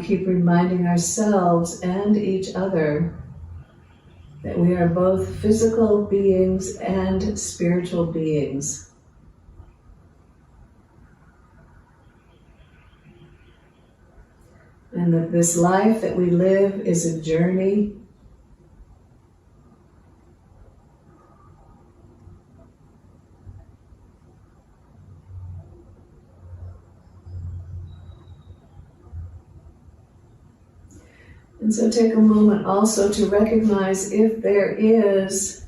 keep reminding ourselves and each other that we are both physical beings and spiritual beings. And that this life that we live is a journey. And so take a moment also to recognize if there is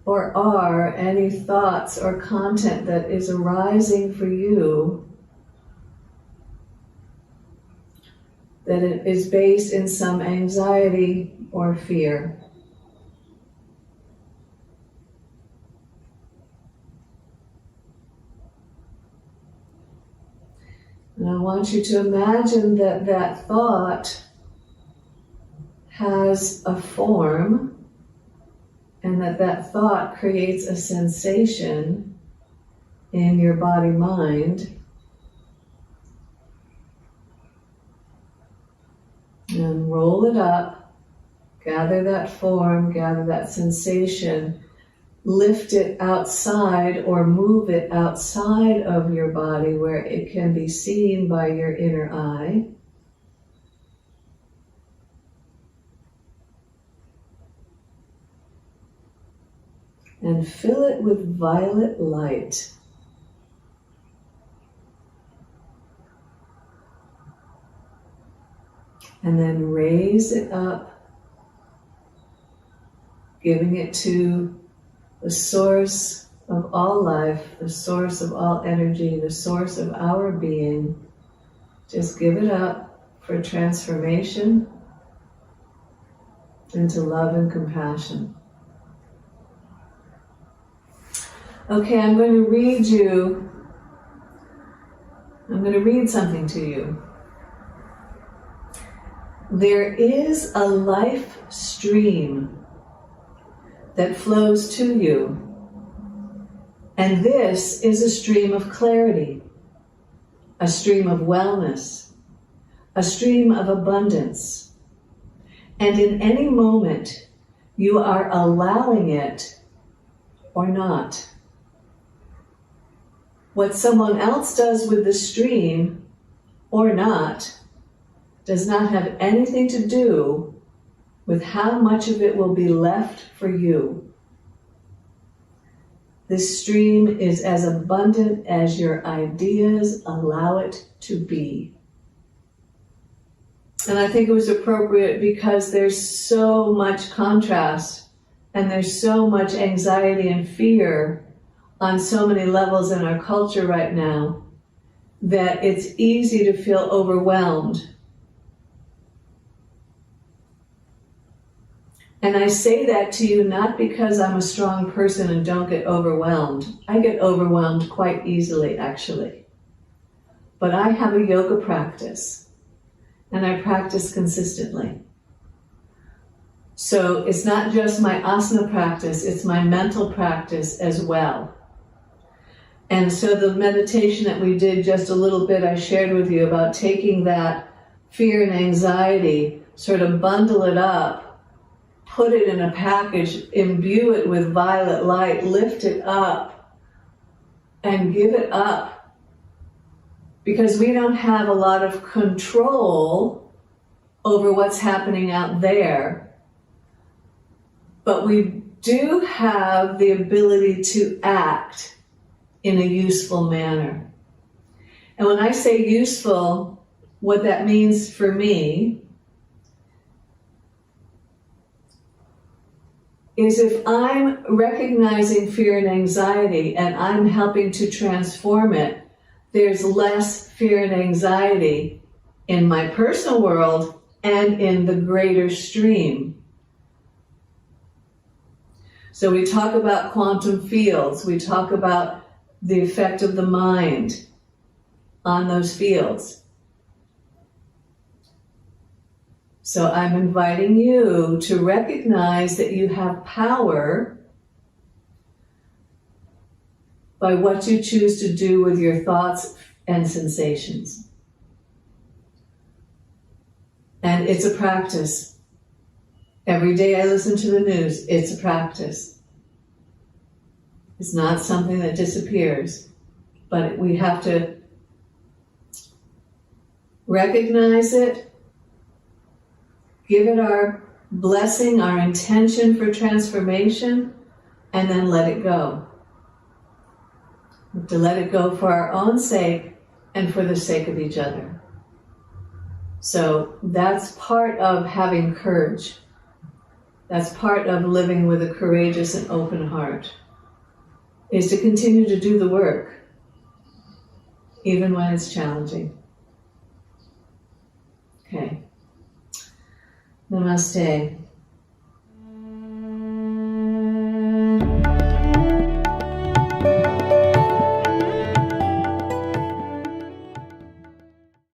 or are any thoughts or content that is arising for you that it is based in some anxiety or fear. And I want you to imagine that that thought has a form, and that that thought creates a sensation in your body-mind. And roll it up, gather that form, gather that sensation, lift it outside or move it outside of your body where it can be seen by your inner eye. And fill it with violet light. And then raise it up, giving it to the source of all life, the source of all energy, the source of our being. Just give it up for transformation into love and compassion. Okay, I'm going to read something to you. There is a life stream that flows to you, and this is a stream of clarity, a stream of wellness, a stream of abundance. And in any moment, you are allowing it or not. What someone else does with the stream or not does not have anything to do with how much of it will be left for you. This stream is as abundant as your ideas allow it to be. And I think it was appropriate because there's so much contrast and there's so much anxiety and fear on so many levels in our culture right now that it's easy to feel overwhelmed. And I say that to you not because I'm a strong person and don't get overwhelmed. I get overwhelmed quite easily, actually. But I have a yoga practice, and I practice consistently. So it's not just my asana practice, it's my mental practice as well. And so the meditation that we did just a little bit, I shared with you about taking that fear and anxiety, sort of bundle it up, put it in a package, imbue it with violet light, lift it up, and give it up. Because we don't have a lot of control over what's happening out there, but we do have the ability to act in a useful manner. And when I say useful, what that means for me is if I'm recognizing fear and anxiety and I'm helping to transform it, there's less fear and anxiety in my personal world and in the greater stream. So we talk about quantum fields, we talk about the effect of the mind on those fields. So I'm inviting you to recognize that you have power by what you choose to do with your thoughts and sensations. And it's a practice. Every day I listen to the news, it's a practice. It's not something that disappears, but we have to recognize it, give it our blessing, our intention for transformation, and then let it go. We have to let it go for our own sake and for the sake of each other. So that's part of having courage. That's part of living with a courageous and open heart, is to continue to do the work, even when it's challenging. Okay. Namaste.